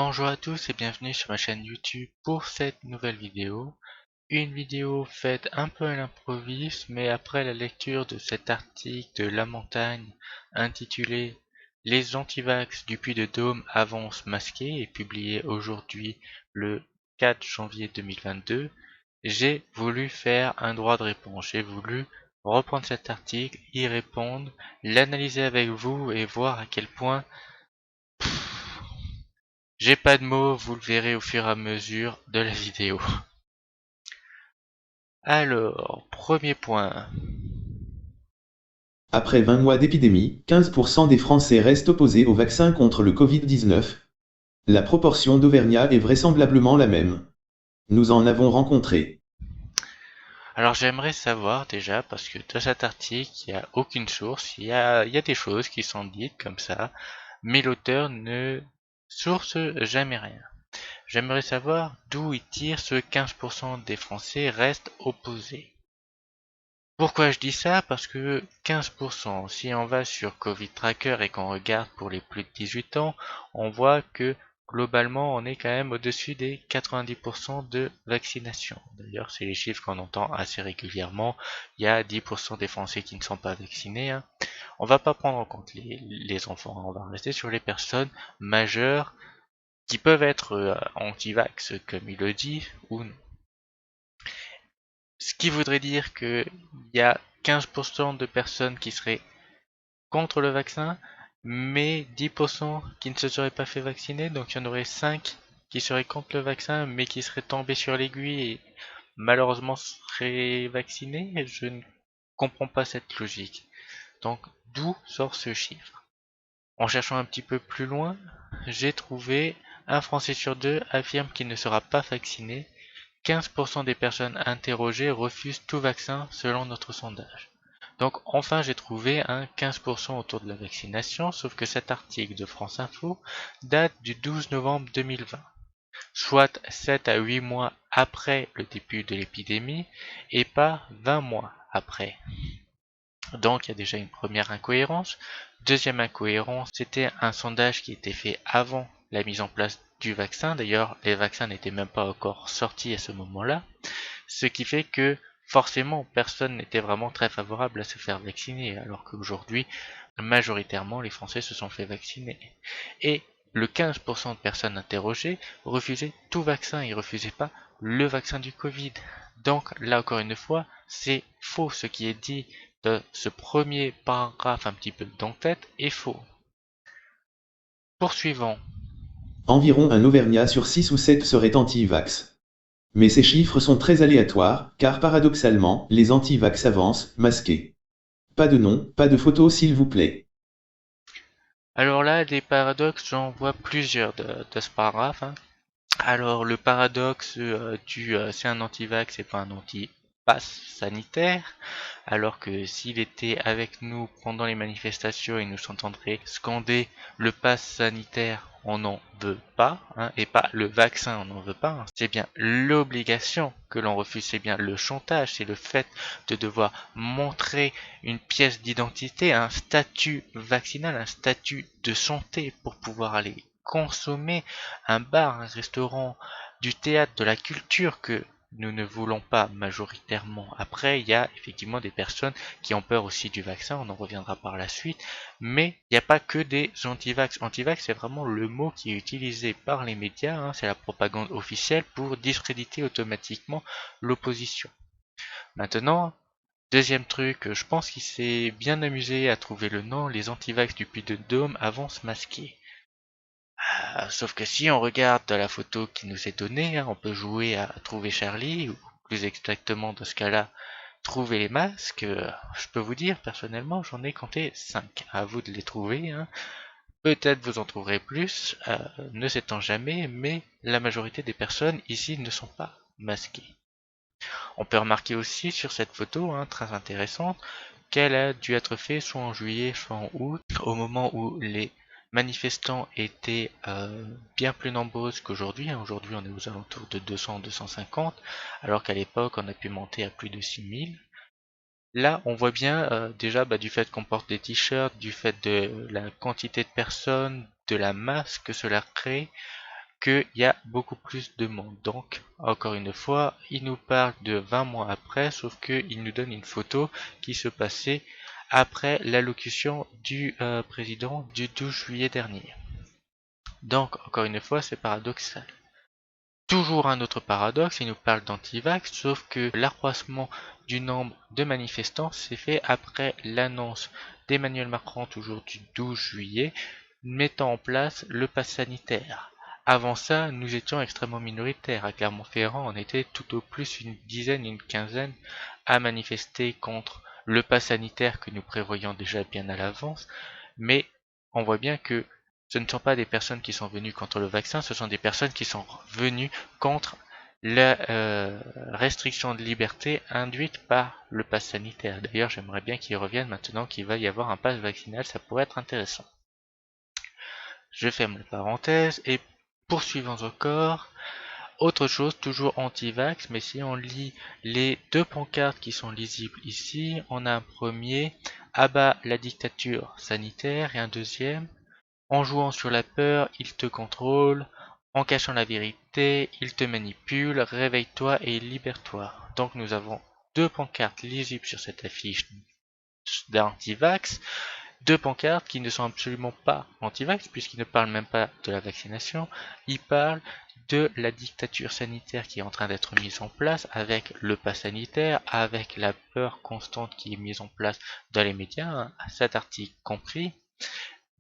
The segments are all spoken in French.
Bonjour à tous et bienvenue sur ma chaîne YouTube pour cette nouvelle vidéo. Une vidéo faite un peu à l'improviste, mais après la lecture de cet article de La Montagne intitulé Les antivax du Puy-de-Dôme avancent masqués et publié aujourd'hui le 4 janvier 2022, j'ai voulu faire un droit de réponse. J'ai voulu reprendre cet article, y répondre, l'analyser avec vous et voir à quel point j'ai pas de mots, vous le verrez au fur et à mesure de la vidéo. Alors, premier point. Après 20 mois d'épidémie, 15% des Français restent opposés au vaccin contre le Covid-19. La proportion d'Auvergnat est vraisemblablement la même. Nous en avons rencontré. Alors j'aimerais savoir déjà, parce que dans cet article, il n'y a aucune source, il y a des choses qui sont dites comme ça, mais l'auteur ne source jamais rien. J'aimerais savoir d'où il tire ce 15% des Français restent opposés. Pourquoi je dis ça? Parce que 15%, si on va sur Covid Tracker et qu'on regarde pour les plus de 18 ans, on voit que globalement on est quand même au-dessus des 90% de vaccination. D'ailleurs, c'est les chiffres qu'on entend assez régulièrement. Il y a 10% des Français qui ne sont pas vaccinés, hein. On va pas prendre en compte les enfants, hein. On va rester sur les personnes majeures qui peuvent être anti-vax, comme il le dit, ou non. Ce qui voudrait dire qu'il y a 15% de personnes qui seraient contre le vaccin, mais 10% qui ne se seraient pas fait vacciner, donc il y en aurait 5 qui seraient contre le vaccin, mais qui seraient tombés sur l'aiguille et malheureusement seraient vaccinés. Je ne comprends pas cette logique. Donc d'où sort ce chiffre? En cherchant un petit peu plus loin, j'ai trouvé un Français sur deux affirme qu'il ne sera pas vacciné. 15% des personnes interrogées refusent tout vaccin selon notre sondage. Donc enfin j'ai trouvé un 15% autour de la vaccination, sauf que cet article de France Info date du 12 novembre 2020, soit 7 à 8 mois après le début de l'épidémie et pas 20 mois après. Donc il y a déjà une première incohérence. Deuxième incohérence, c'était un sondage qui était fait avant la mise en place du vaccin. D'ailleurs, les vaccins n'étaient même pas encore sortis à ce moment-là. Ce qui fait que forcément, personne n'était vraiment très favorable à se faire vacciner, alors qu'aujourd'hui, majoritairement, les Français se sont fait vacciner. Et le 15% de personnes interrogées refusaient tout vaccin, ils refusaient pas le vaccin du Covid. Donc là encore une fois, c'est faux, ce qui est dit de ce premier paragraphe un petit peu d'en-tête est faux. Poursuivons. Environ un Auvergnat sur 6 ou 7 serait anti-vax. Mais ces chiffres sont très aléatoires, car paradoxalement, les anti-vax avancent, masqués. Pas de nom, pas de photo s'il vous plaît. Alors là, des paradoxes, j'en vois plusieurs de ce paragraphe, hein. Alors le paradoxe c'est un anti-vax et pas un anti-pass sanitaire, alors que s'il était avec nous pendant les manifestations, il nous entendrait scander le pass sanitaire, on n'en veut pas, hein, et pas le vaccin, on n'en veut pas, hein. C'est bien l'obligation que l'on refuse, c'est bien le chantage, c'est le fait de devoir montrer une pièce d'identité, un statut vaccinal, un statut de santé pour pouvoir aller consommer un bar, un restaurant, du théâtre, de la culture que nous ne voulons pas majoritairement. Après, il y a effectivement des personnes qui ont peur aussi du vaccin, on en reviendra par la suite, mais il n'y a pas que des anti-vax. Anti-vax, c'est vraiment le mot qui est utilisé par les médias, hein, c'est la propagande officielle pour discréditer automatiquement l'opposition. Maintenant, deuxième truc, je pense qu'il s'est bien amusé à trouver le nom, les anti-vax du Puy-de-Dôme avancent masqués. Sauf que si on regarde la photo qui nous est donnée, hein, on peut jouer à trouver Charlie, ou plus exactement dans ce cas-là, trouver les masques. Je peux vous dire, personnellement, j'en ai compté 5. À vous de les trouver, hein. Peut-être vous en trouverez plus, ne sait-on jamais, mais la majorité des personnes ici ne sont pas masquées. On peut remarquer aussi sur cette photo, hein, très intéressante, qu'elle a dû être faite soit en juillet, soit en août, au moment où les manifestants étaient bien plus nombreuses qu'aujourd'hui, hein. Aujourd'hui, on est aux alentours de 200-250, alors qu'à l'époque, on a pu monter à plus de 6000. Là, on voit bien déjà du fait qu'on porte des t-shirts, du fait de la quantité de personnes, de la masse que cela crée, qu'il y a beaucoup plus de monde. Donc, encore une fois, il nous parle de 20 mois après, sauf qu'il nous donne une photo qui se passait après l'allocution du président du 12 juillet dernier. Donc, encore une fois, c'est paradoxal. Toujours un autre paradoxe, il nous parle d'antivax, sauf que l'accroissement du nombre de manifestants s'est fait après l'annonce d'Emmanuel Macron, toujours du 12 juillet, mettant en place le pass sanitaire. Avant ça, nous étions extrêmement minoritaires. À Clermont-Ferrand, on était tout au plus une dizaine, une quinzaine à manifester contre le pass sanitaire que nous prévoyions déjà bien à l'avance, mais on voit bien que ce ne sont pas des personnes qui sont venues contre le vaccin, ce sont des personnes qui sont venues contre la restriction de liberté induite par le pass sanitaire. D'ailleurs, j'aimerais bien qu'ils reviennent maintenant qu'il va y avoir un pass vaccinal, ça pourrait être intéressant. Je ferme la parenthèse et poursuivons encore. Autre chose, toujours anti-vax, mais si on lit les deux pancartes qui sont lisibles ici, on a un premier, abat la dictature sanitaire, et un deuxième, en jouant sur la peur, il te contrôle, en cachant la vérité, il te manipule, réveille-toi et libère-toi. Donc nous avons deux pancartes lisibles sur cette affiche d'anti-vax, deux pancartes qui ne sont absolument pas anti-vax, puisqu'ils ne parlent même pas de la vaccination, ils parlent de la dictature sanitaire qui est en train d'être mise en place avec le pass sanitaire, avec la peur constante qui est mise en place dans les médias, hein, cet article compris.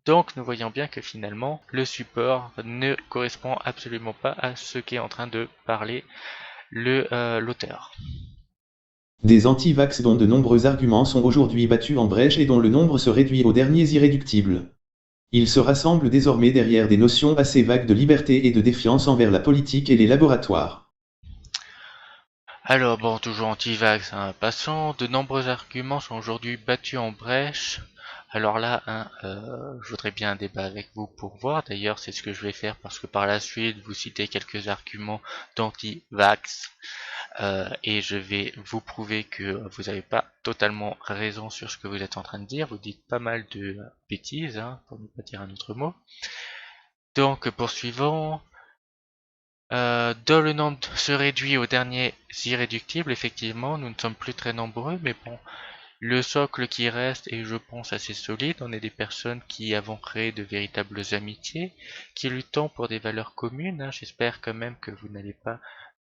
Donc nous voyons bien que finalement le support ne correspond absolument pas à ce qu'est en train de parler l'auteur. Des anti-vax dont de nombreux arguments sont aujourd'hui battus en brèche et dont le nombre se réduit aux derniers irréductibles. Ils se rassemblent désormais derrière des notions assez vagues de liberté et de défiance envers la politique et les laboratoires. Alors bon, toujours anti-vax, hein, passons, de nombreux arguments sont aujourd'hui battus en brèche. Alors là, hein, je voudrais bien un débat avec vous pour voir, d'ailleurs c'est ce que je vais faire parce que par la suite vous citez quelques arguments d'anti-vax. Et je vais vous prouver que vous n'avez pas totalement raison sur ce que vous êtes en train de dire. Vous dites pas mal de bêtises, hein, pour ne pas dire un autre mot. Donc poursuivons. Dans le nombre se réduit aux derniers irréductibles, effectivement, nous ne sommes plus très nombreux, mais bon, le socle qui reste est, je pense, assez solide. On est des personnes qui avons créé de véritables amitiés, qui luttons pour des valeurs communes, hein. J'espère quand même que vous n'allez pas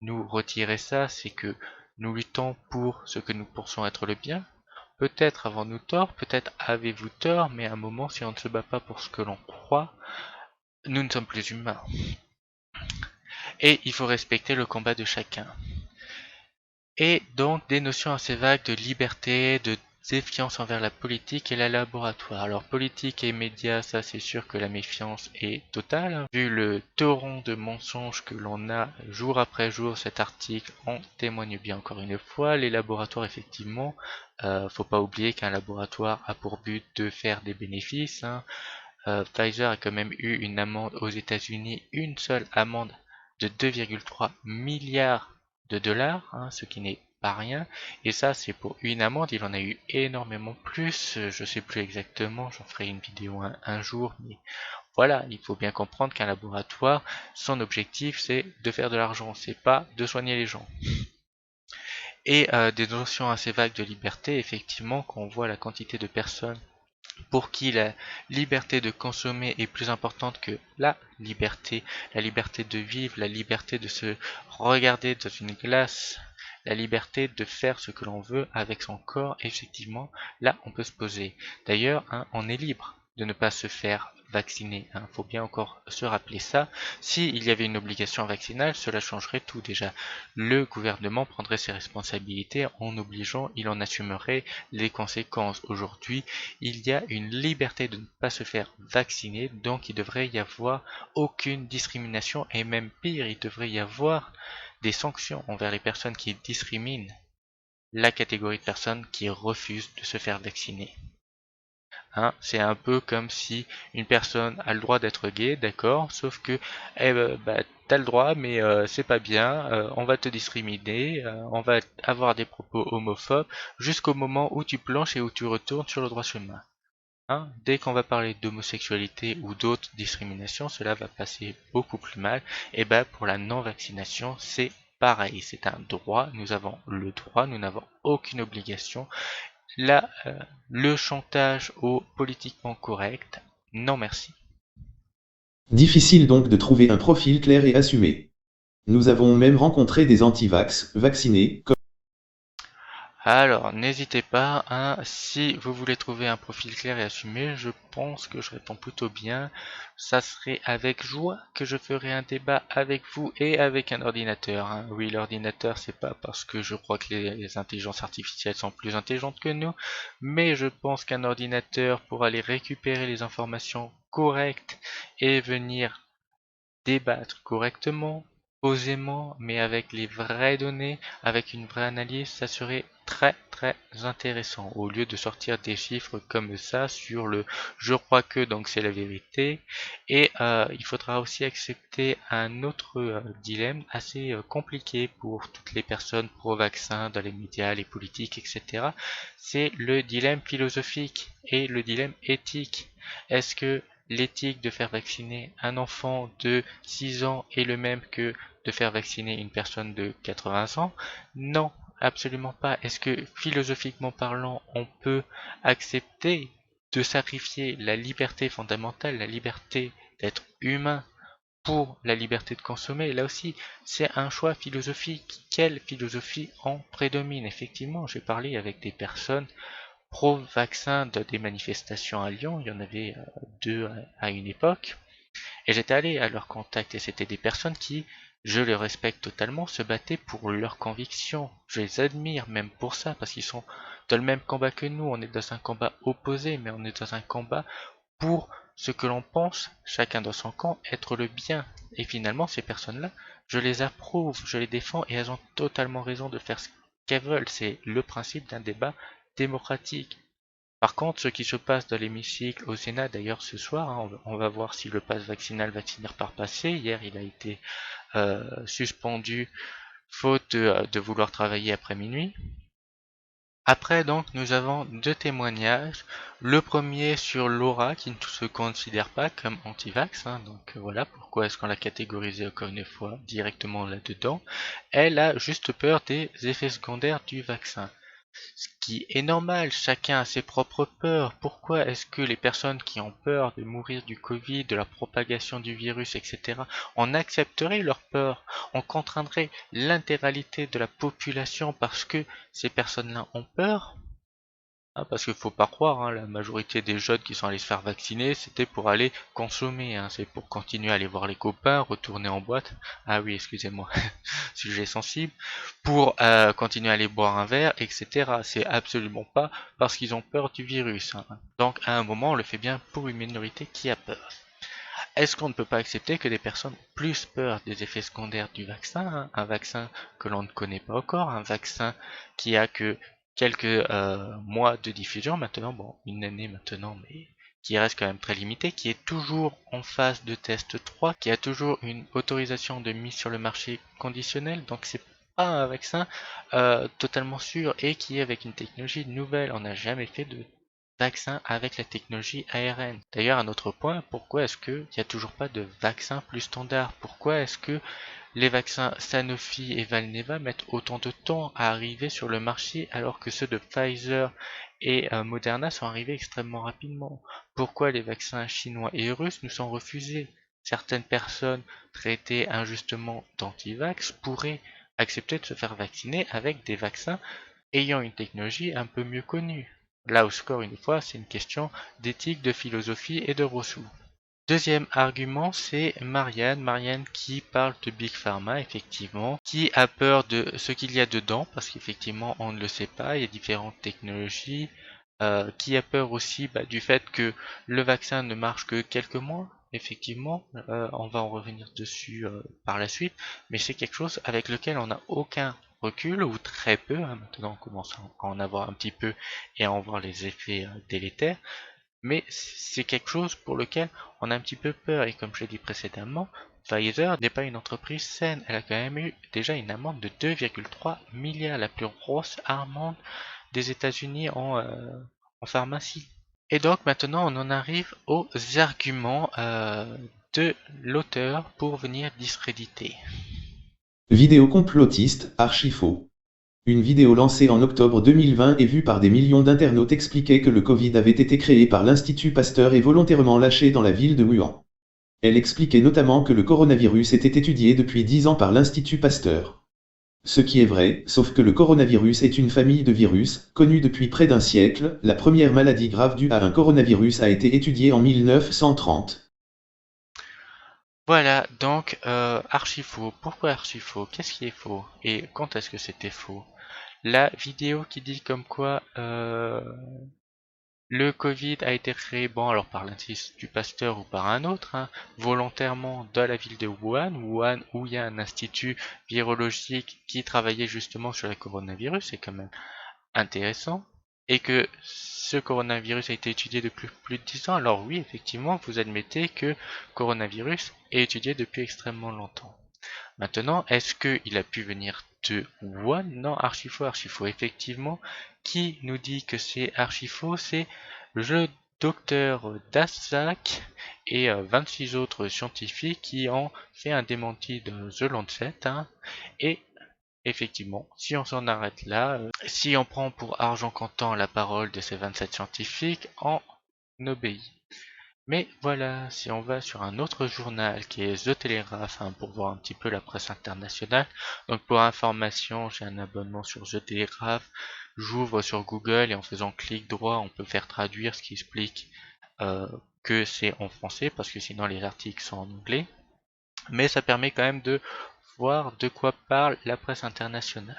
nous retirer ça, c'est que nous luttons pour ce que nous pensons être le bien. Peut-être avons-nous tort, peut-être avez-vous tort, mais à un moment, si on ne se bat pas pour ce que l'on croit, nous ne sommes plus humains. Et il faut respecter le combat de chacun. Et donc des notions assez vagues de liberté, de défiance envers la politique et la laboratoire. Alors politique et médias, ça c'est sûr que la méfiance est totale, hein. Vu le torrent de mensonges que l'on a jour après jour, cet article en témoigne bien encore une fois. Les laboratoires, effectivement, faut pas oublier qu'un laboratoire a pour but de faire des bénéfices, hein. Pfizer a quand même eu une amende aux États-Unis, une seule amende de 2,3 milliards de dollars, hein, ce qui n'est pas rien. Et ça, c'est pour une amende. Il en a eu énormément plus. Je sais plus exactement. J'en ferai une vidéo un jour. Mais voilà, il faut bien comprendre qu'un laboratoire, son objectif, c'est de faire de l'argent. C'est pas de soigner les gens. Et des notions assez vagues de liberté, effectivement, quand on voit la quantité de personnes pour qui la liberté de consommer est plus importante que la liberté de vivre, la liberté de se regarder dans une glace, la liberté de faire ce que l'on veut avec son corps, effectivement, là on peut se poser. D'ailleurs, hein, on est libre de ne pas se faire vacciner, hein. Faut bien encore se rappeler ça. S'il y avait une obligation vaccinale, cela changerait tout déjà. Le gouvernement prendrait ses responsabilités en obligeant, il en assumerait les conséquences. Aujourd'hui, il y a une liberté de ne pas se faire vacciner, donc il devrait y avoir aucune discrimination et même pire, il devrait y avoir des sanctions envers les personnes qui discriminent la catégorie de personnes qui refusent de se faire vacciner. Hein, c'est un peu comme si une personne a le droit d'être gay, d'accord, sauf que t'as le droit, mais c'est pas bien, on va te discriminer, on va avoir des propos homophobes jusqu'au moment où tu planches et où tu retournes sur le droit chemin. Hein. Dès qu'on va parler d'homosexualité ou d'autres discriminations, cela va passer beaucoup plus mal. Et ben pour la non-vaccination, c'est pareil, c'est un droit, nous avons le droit, nous n'avons aucune obligation. Là, le chantage au politiquement correct, non merci. Difficile donc de trouver un profil clair et assumé. Nous avons même rencontré des anti-vax, vaccinés, comme Alors, n'hésitez pas, hein, si vous voulez trouver un profil clair et assumé, je pense que je réponds plutôt bien. Ça serait avec joie que je ferai un débat avec vous et avec un ordinateur. Hein. Oui, l'ordinateur, c'est pas parce que je crois que les intelligences artificielles sont plus intelligentes que nous, mais je pense qu'un ordinateur pour aller récupérer les informations correctes et venir débattre correctement, posément, mais avec les vraies données, avec une vraie analyse, ça serait très très intéressant. Au lieu de sortir des chiffres comme ça sur le je crois que donc c'est la vérité. Et il faudra aussi accepter un autre dilemme assez compliqué pour toutes les personnes pro-vaccin dans les médias, les politiques, etc. C'est le dilemme philosophique et le dilemme éthique. Est-ce que l'éthique de faire vacciner un enfant de 6 ans est le même que de faire vacciner une personne de 80 ans? Non, absolument pas. Est-ce que philosophiquement parlant, on peut accepter de sacrifier la liberté fondamentale, la liberté d'être humain pour la liberté de consommer? Là aussi, c'est un choix philosophique. Quelle philosophie en prédomine? Effectivement, j'ai parlé avec des personnes pro-vaccin de des manifestations à Lyon, il y en avait deux à une époque, et j'étais allé à leur contact, et c'était des personnes qui, je les respecte totalement, se battaient pour leurs convictions. Je les admire même pour ça, parce qu'ils sont dans le même combat que nous, on est dans un combat opposé, mais on est dans un combat pour ce que l'on pense, chacun dans son camp, être le bien. Et finalement, ces personnes-là, je les approuve, je les défends, et elles ont totalement raison de faire ce qu'elles veulent. C'est le principe d'un débat démocratique. Par contre, ce qui se passe dans l'hémicycle au Sénat, d'ailleurs ce soir, hein, on va voir si le pass vaccinal va finir par passer. Hier, il a été suspendu faute de vouloir travailler après minuit. Après, donc, nous avons deux témoignages. Le premier sur Laura, qui ne se considère pas comme anti-vax. Hein, donc voilà, pourquoi est-ce qu'on l'a catégorisée encore une fois directement là-dedans. Elle a juste peur des effets secondaires du vaccin. Ce qui est normal, chacun a ses propres peurs. Pourquoi est-ce que les personnes qui ont peur de mourir du Covid, de la propagation du virus, etc., on accepterait leur peur? On contraindrait l'intégralité de la population parce que ces personnes-là ont peur? Ah, parce qu'il faut pas croire, hein, la majorité des jeunes qui sont allés se faire vacciner, c'était pour aller consommer, hein, c'est pour continuer à aller voir les copains, retourner en boîte. Ah oui, excusez-moi, sujet sensible, pour continuer à aller boire un verre, etc. C'est absolument pas parce qu'ils ont peur du virus. Hein. Donc à un moment, on le fait bien pour une minorité qui a peur. Est-ce qu'on ne peut pas accepter que des personnes ont plus peur des effets secondaires du vaccin, hein, un vaccin que l'on ne connaît pas encore, un vaccin qui a que quelques mois de diffusion maintenant, bon, une année maintenant, mais qui reste quand même très limité, qui est toujours en phase de test 3, qui a toujours une autorisation de mise sur le marché conditionnelle, donc c'est pas un vaccin totalement sûr et qui est avec une technologie nouvelle. On n'a jamais fait de vaccin avec la technologie ARN. D'ailleurs, un autre point, pourquoi est-ce qu'il n'y a toujours pas de vaccin plus standard? Pourquoi est-ce que les vaccins Sanofi et Valneva mettent autant de temps à arriver sur le marché alors que ceux de Pfizer et Moderna sont arrivés extrêmement rapidement? Pourquoi les vaccins chinois et russes nous sont refusés? Certaines personnes traitées injustement d'anti-vax pourraient accepter de se faire vacciner avec des vaccins ayant une technologie un peu mieux connue. Là encore une fois, c'est une question d'éthique, de philosophie et de ressources. Deuxième argument, c'est Marianne. Marianne qui parle de Big Pharma, effectivement, qui a peur de ce qu'il y a dedans, parce qu'effectivement, on ne le sait pas, il y a différentes technologies, qui a peur aussi du fait que le vaccin ne marche que quelques mois. Effectivement, on va en revenir dessus par la suite, mais c'est quelque chose avec lequel on n'a aucun recul, ou très peu, hein. Maintenant on commence à en avoir un petit peu et à en voir les effets délétères. Mais c'est quelque chose pour lequel on a un petit peu peur. Et comme je l'ai dit précédemment, Pfizer n'est pas une entreprise saine. Elle a quand même eu déjà une amende de 2,3 milliards, la plus grosse amende des États-Unis en pharmacie. Et donc maintenant on en arrive aux arguments de l'auteur pour venir discréditer. Vidéo complotiste, archi-faux. Une vidéo lancée en octobre 2020 et vue par des millions d'internautes expliquait que le Covid avait été créé par l'Institut Pasteur et volontairement lâché dans la ville de Wuhan. Elle expliquait notamment que le coronavirus était étudié depuis 10 ans par l'Institut Pasteur. Ce qui est vrai, sauf que le coronavirus est une famille de virus, connue depuis près d'un siècle. La première maladie grave due à un coronavirus a été étudiée en 1930. Voilà, donc archi faux. Pourquoi archi faux? Qu'est-ce qui est faux? Et quand est-ce que c'était faux? La vidéo qui dit comme quoi le Covid a été créé, bon alors par l'Institut Pasteur ou par un autre, hein, volontairement dans la ville de Wuhan, Wuhan où il y a un institut virologique qui travaillait justement sur le coronavirus, c'est quand même intéressant, et que ce coronavirus a été étudié depuis plus de 10 ans, alors oui, effectivement, vous admettez que coronavirus est étudié depuis extrêmement longtemps. Maintenant, est-ce qu'il a pu venir de Wuhan? Non, archi faux. Effectivement, qui nous dit que c'est archi faux? C'est le docteur Daszak et 26 autres scientifiques qui ont fait un démenti de The Lancet. Hein, et effectivement, si on s'en arrête là, si on prend pour argent comptant la parole de ces 27 scientifiques, on obéit. Mais voilà, si on va sur un autre journal qui est The Telegraph, hein, pour voir un petit peu la presse internationale. Donc pour information, j'ai un abonnement sur The Telegraph. J'ouvre sur Google et en faisant clic droit, on peut faire traduire, ce qui explique que c'est en français, parce que sinon les articles sont en anglais. Mais ça permet quand même de voir de quoi parle la presse internationale.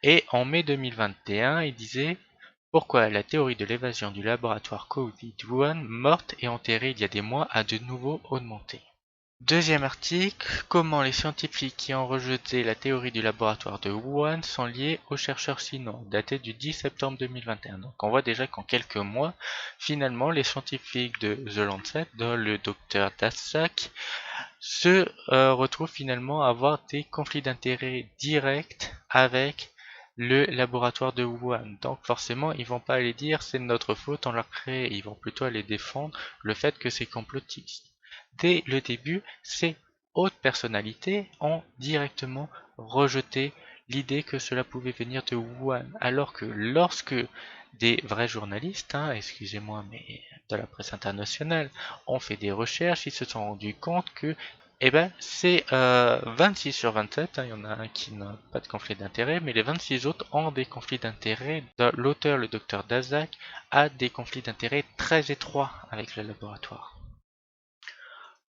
Et en mai 2021, il disait: pourquoi la théorie de l'évasion du laboratoire Covid-Wuhan, morte et enterrée il y a des mois, a de nouveau augmenté. Deuxième article, comment les scientifiques qui ont rejeté la théorie du laboratoire de Wuhan sont liés aux chercheurs chinois, daté du 10 septembre 2021. Donc on voit déjà qu'en quelques mois, finalement, les scientifiques de The Lancet, dont le docteur Daszak, se retrouvent finalement à avoir des conflits d'intérêts directs avec le laboratoire de Wuhan. Donc forcément, ils vont pas aller dire c'est de notre faute, on l'a créé. Ils vont plutôt aller défendre le fait que c'est complotiste. Dès le début, ces hautes personnalités ont directement rejeté l'idée que cela pouvait venir de Wuhan. Alors que lorsque des vrais journalistes, hein, excusez-moi, mais de la presse internationale, ont fait des recherches, ils se sont rendus compte que eh ben, c'est 26 sur 27, hein, il y en a un qui n'a pas de conflit d'intérêt, mais les 26 autres ont des conflits d'intérêt. L'auteur, le docteur Daszak, a des conflits d'intérêt très étroits avec le laboratoire.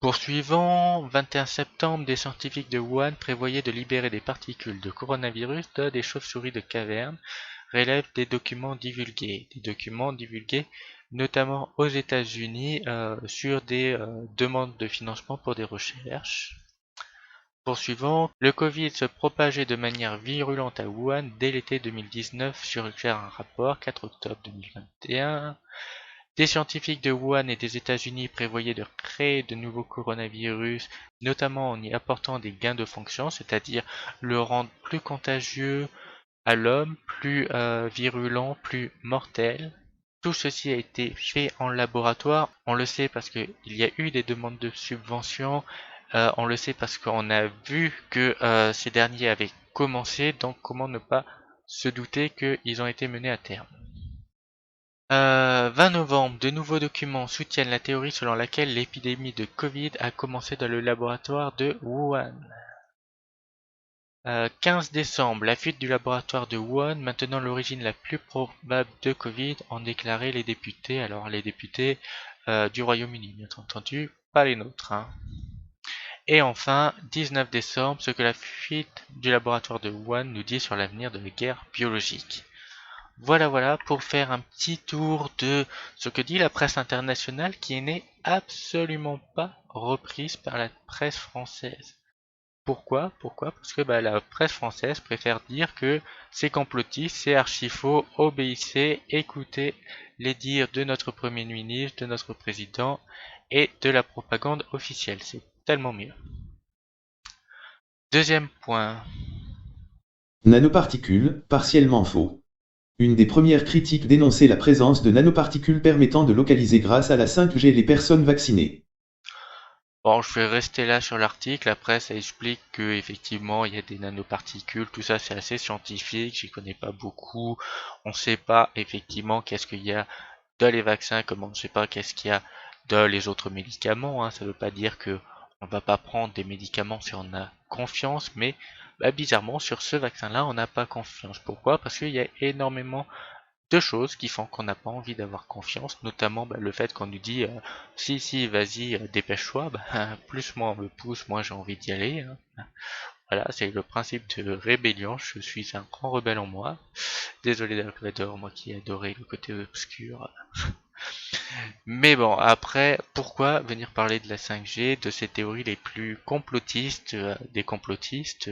Poursuivant, 21 septembre, des scientifiques de Wuhan prévoyaient de libérer des particules de coronavirus dans des chauves-souris de caverne, relèvent des documents divulgués. Des documents divulgués notamment aux États-Unis sur des demandes de financement pour des recherches. Poursuivant, le Covid se propageait de manière virulente à Wuhan dès l'été 2019, suggère un rapport 4 octobre 2021. Des scientifiques de Wuhan et des États-Unis prévoyaient de créer de nouveaux coronavirus, notamment en y apportant des gains de fonction, c'est-à-dire le rendre plus contagieux à l'homme, plus virulent, plus mortel. Tout ceci a été fait en laboratoire. On le sait parce qu'il y a eu des demandes de subventions. On le sait parce qu'on a vu que ces derniers avaient commencé. Donc comment ne pas se douter qu'ils ont été menés à terme. 20 novembre, de nouveaux documents soutiennent la théorie selon laquelle l'épidémie de Covid a commencé dans le laboratoire de Wuhan. 15 décembre, la fuite du laboratoire de Wuhan, maintenant l'origine la plus probable de Covid, ont déclaré les députés. Alors les députés du Royaume-Uni, bien entendu, pas les nôtres. Hein. Et enfin, 19 décembre, ce que la fuite du laboratoire de Wuhan nous dit sur l'avenir de la guerre biologique. Voilà pour faire un petit tour de ce que dit la presse internationale qui n'est absolument pas reprise par la presse française. Pourquoi? Parce que la presse française préfère dire que c'est complotiste, c'est archi faux, obéissez, écoutez les dires de notre Premier ministre, de notre président et de la propagande officielle. C'est tellement mieux. Deuxième point. Nanoparticules, partiellement faux. Une des premières critiques dénonçait la présence de nanoparticules permettant de localiser grâce à la 5G les personnes vaccinées. Bon, je vais rester là sur l'article. Après, ça explique que effectivement, il y a des nanoparticules. Tout ça, c'est assez scientifique. J'y connais pas beaucoup. On sait pas effectivement qu'est-ce qu'il y a dans les vaccins, comme on ne sait pas qu'est-ce qu'il y a dans les autres médicaments. Ça veut pas dire que on va pas prendre des médicaments si on a confiance, mais bizarrement, sur ce vaccin-là, on n'a pas confiance. Pourquoi? Parce qu'il y a énormément deux choses qui font qu'on n'a pas envie d'avoir confiance, notamment le fait qu'on nous dit si vas-y dépêche-toi, plus moi on me pousse, moi j'ai envie d'y aller. Voilà, c'est le principe de rébellion, je suis un grand rebelle en moi. Désolé Dark Vador, moi qui adorais le côté obscur. Mais bon, après, pourquoi venir parler de la 5G, de ces théories les plus complotistes, des complotistes?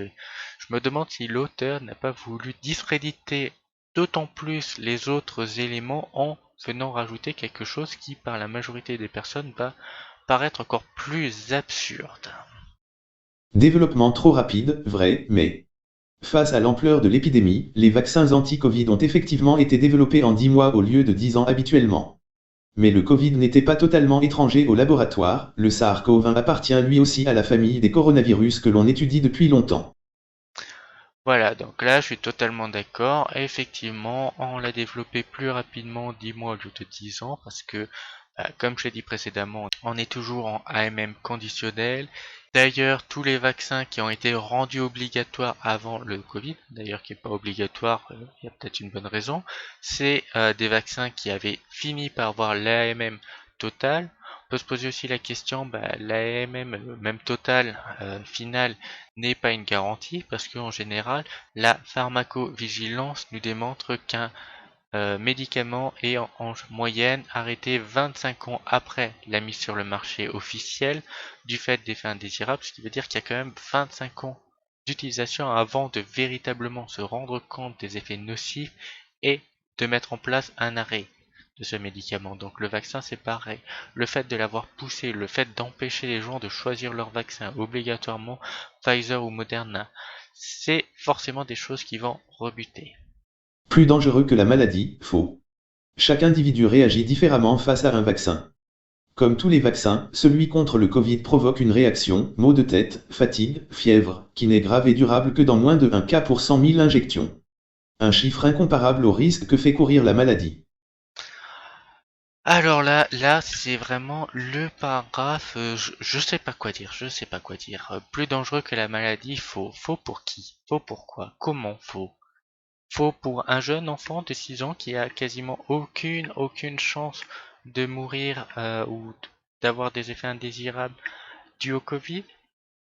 Je me demande si l'auteur n'a pas voulu discréditer d'autant plus les autres éléments en venant rajouter quelque chose qui, par la majorité des personnes, va paraître encore plus absurde. Développement trop rapide, vrai, mais face à l'ampleur de l'épidémie, les vaccins anti-Covid ont effectivement été développés en 10 mois au lieu de 10 ans habituellement. Mais le Covid n'était pas totalement étranger au laboratoire, le SARS-CoV-1 appartient lui aussi à la famille des coronavirus que l'on étudie depuis longtemps. Voilà, donc là je suis totalement d'accord. Effectivement, on l'a développé plus rapidement 10 mois au lieu de 10 ans parce que, comme je l'ai dit précédemment, on est toujours en AMM conditionnel. D'ailleurs, tous les vaccins qui ont été rendus obligatoires avant le Covid, d'ailleurs qui n'est pas obligatoire, il y a peut-être une bonne raison, c'est des vaccins qui avaient fini par avoir l'AMM total. On peut se poser aussi la question, l'AMM, même total, final, n'est pas une garantie parce qu'en général, la pharmacovigilance nous démontre qu'un médicament est en moyenne arrêté 25 ans après la mise sur le marché officiel du fait d'effets indésirables, ce qui veut dire qu'il y a quand même 25 ans d'utilisation avant de véritablement se rendre compte des effets nocifs et de mettre en place un arrêt de ce médicament. Donc le vaccin c'est pareil. Le fait de l'avoir poussé, le fait d'empêcher les gens de choisir leur vaccin obligatoirement Pfizer ou Moderna, c'est forcément des choses qui vont rebuter. Plus dangereux que la maladie, faux. Chaque individu réagit différemment face à un vaccin. Comme tous les vaccins, celui contre le Covid provoque une réaction, maux de tête, fatigue, fièvre, qui n'est grave et durable que dans moins de 1 cas pour 100 000 injections. Un chiffre incomparable au risque que fait courir la maladie. Alors là, c'est vraiment le paragraphe, je sais pas quoi dire, je sais pas quoi dire. Plus dangereux que la maladie, faux. Faux pour qui? Faux pourquoi? Comment faux? Faux pour un jeune enfant de 6 ans qui a quasiment aucune chance de mourir ou d'avoir des effets indésirables dus au Covid.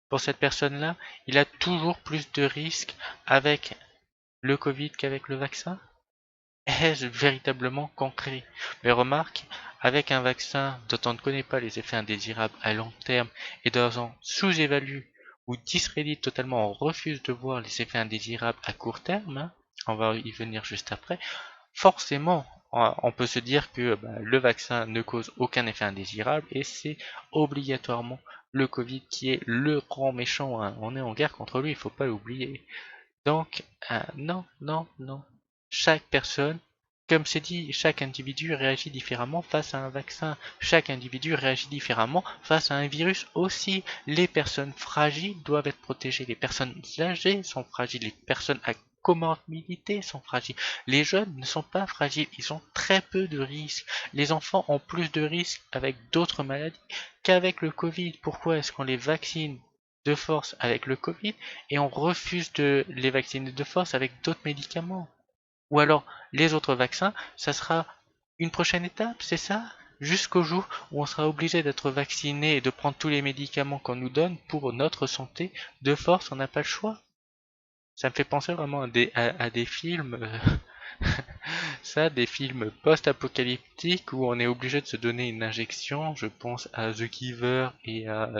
Pour cette personne-là, il a toujours plus de risques avec le Covid qu'avec le vaccin? Est-ce véritablement concret? Mais remarque, avec un vaccin dont on ne connaît pas les effets indésirables à long terme et dont on sous-évalue ou discrédite totalement, on refuse de voir les effets indésirables à court terme, on va y venir juste après, forcément, on peut se dire que le vaccin ne cause aucun effet indésirable et c'est obligatoirement le Covid qui est le grand méchant. On est en guerre contre lui, il ne faut pas l'oublier. Donc, non, non, non. Chaque personne, comme c'est dit, chaque individu réagit différemment face à un vaccin. Chaque individu réagit différemment face à un virus aussi. Les personnes fragiles doivent être protégées. Les personnes âgées sont fragiles. Les personnes à comorbidité sont fragiles. Les jeunes ne sont pas fragiles. Ils ont très peu de risques. Les enfants ont plus de risques avec d'autres maladies qu'avec le Covid. Pourquoi est-ce qu'on les vaccine de force avec le Covid et on refuse de les vacciner de force avec d'autres médicaments? Ou alors, les autres vaccins, ça sera une prochaine étape, c'est ça? Jusqu'au jour où on sera obligé d'être vacciné et de prendre tous les médicaments qu'on nous donne pour notre santé, de force, on n'a pas le choix. Ça me fait penser vraiment à des films, ça, des films post-apocalyptiques où on est obligé de se donner une injection. Je pense à The Giver et à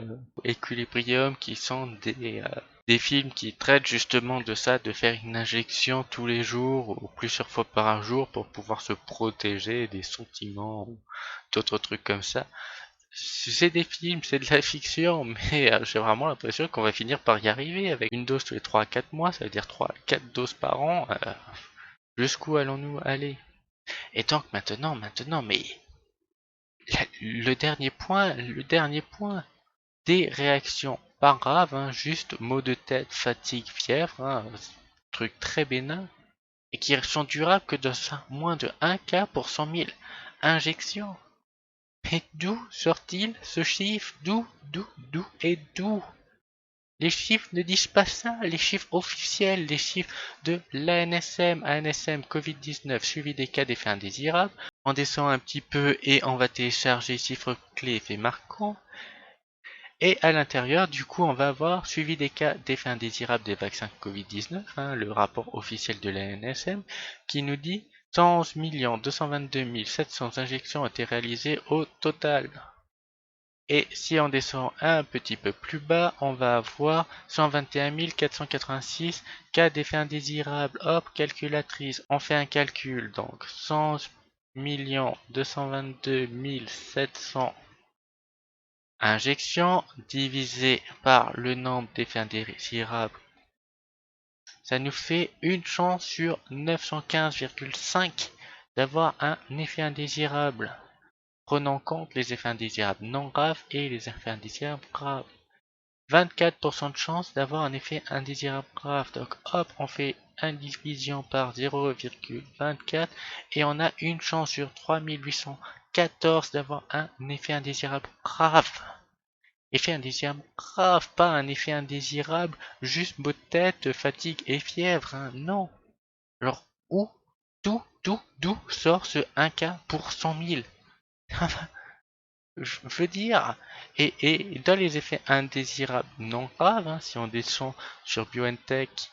Equilibrium qui sont des films qui traitent justement de ça, de faire une injection tous les jours ou plusieurs fois par jour pour pouvoir se protéger des sentiments ou d'autres trucs comme ça. C'est des films, c'est de la fiction, mais j'ai vraiment l'impression qu'on va finir par y arriver avec une dose tous les 3 à 4 mois, ça veut dire 3 à 4 doses par an. Jusqu'où allons-nous aller? Et donc maintenant, mais le dernier point, des réactions pas graves, hein, juste maux de tête, fatigue, fièvre, hein, truc très bénin, et qui sont durables que de moins de 1 cas pour 100 000 injections. Mais d'où sort-il ce chiffre? D'où et d'où? Les chiffres ne disent pas ça, les chiffres officiels, les chiffres de l'ANSM Covid-19 suivi des cas d'effets indésirables. On descend un petit peu et on va télécharger chiffres clés effets marquants. Et à l'intérieur, du coup, on va avoir suivi des cas d'effets indésirables des vaccins Covid-19, hein, le rapport officiel de l'ANSM, qui nous dit 111 222 700 injections ont été réalisées au total. Et si on descend un petit peu plus bas, on va avoir 121 486 cas d'effets indésirables. Hop, calculatrice, on fait un calcul. Donc 100 222 700 injections divisé par le nombre d'effets indésirables. Ça nous fait une chance sur 915,5 d'avoir un effet indésirable. Prenons en compte les effets indésirables non graves et les effets indésirables graves. 24% de chance d'avoir un effet indésirable grave. Donc hop, on fait une division par 0,24 et on a une chance sur 3814 d'avoir un effet indésirable grave. Effet indésirable grave, pas un effet indésirable, juste maux de tête, fatigue et fièvre, hein. Non. Alors d'où sort ce 1 cas pour 100 000? Je veux dire, et dans les effets indésirables non graves, hein, si on descend sur BioNTech,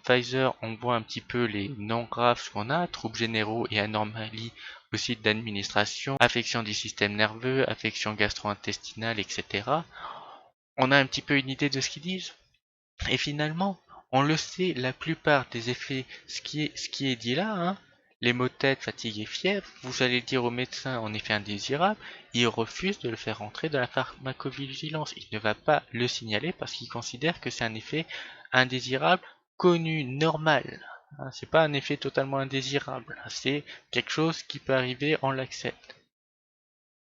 Pfizer, on voit un petit peu les non graves qu'on a, troubles généraux et anomalies au site d'administration, affection du système nerveux, affection gastro-intestinale, etc. On a un petit peu une idée de ce qu'ils disent. Et finalement, on le sait, la plupart des effets, ce qui est dit là, hein, les maux de tête, fatigue et fièvre, vous allez dire au médecin en effet indésirable, il refuse de le faire rentrer dans la pharmacovigilance. Il ne va pas le signaler parce qu'il considère que c'est un effet indésirable connu, normal. Hein, c'est pas un effet totalement indésirable, c'est quelque chose qui peut arriver, on l'accepte.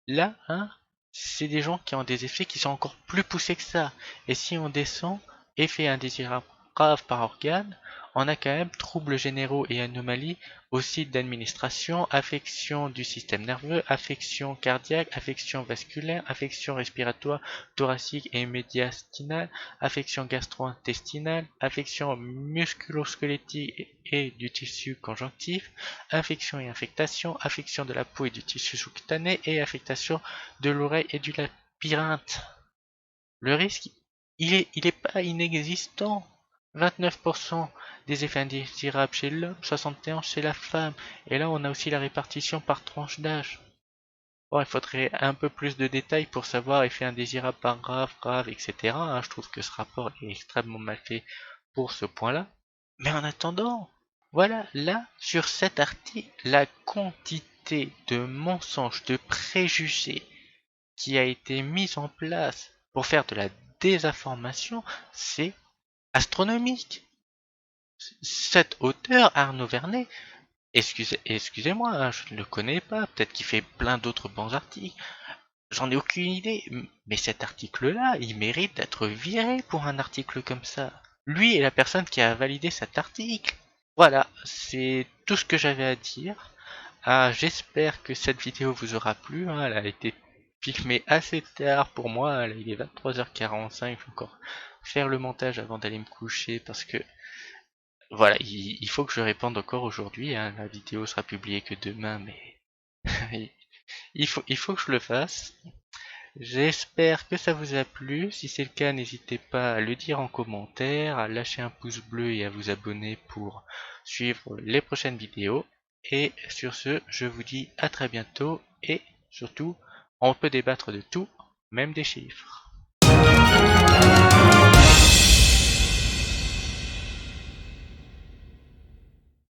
Là, hein, c'est des gens qui ont des effets qui sont encore plus poussés que ça. Et si on descend, effets indésirables graves par organe, on a quand même troubles généraux et anomalies au site d'administration, affection du système nerveux, affection cardiaque, affection vasculaire, affection respiratoire thoracique et médiastinale, affection gastro-intestinale, affection musculo-squelettique et du tissu conjonctif, infection et infectation, affection de la peau et du tissu sous-cutané et affectation de l'oreille et du labyrinthe. Le risque, il est pas inexistant. 29% des effets indésirables chez l'homme, 71% chez la femme. Et là, on a aussi la répartition par tranche d'âge. Bon, il faudrait un peu plus de détails pour savoir effet indésirable par grave, etc. Je trouve que ce rapport est extrêmement mal fait pour ce point-là. Mais en attendant, voilà, là, sur cet article, la quantité de mensonges, de préjugés qui a été mise en place pour faire de la désinformation, c'est astronomique. Cet auteur, Arnaud Vernet, excusez-moi, hein, je ne le connais pas, peut-être qu'il fait plein d'autres bons articles, j'en ai aucune idée, mais cet article-là, il mérite d'être viré pour un article comme ça. Lui est la personne qui a validé cet article. Voilà, c'est tout ce que j'avais à dire. J'espère que cette vidéo vous aura plu, hein, elle a été filmée assez tard pour moi, il est 23h45, je vais encore faire le montage avant d'aller me coucher parce que voilà, il faut que je réponde encore aujourd'hui, hein, la vidéo sera publiée que demain, mais il faut que je le fasse. J'espère que ça vous a plu, si c'est le cas n'hésitez pas à le dire en commentaire, à lâcher un pouce bleu et à vous abonner pour suivre les prochaines vidéos. Et sur ce, je vous dis à très bientôt et surtout, on peut débattre de tout, même des chiffres.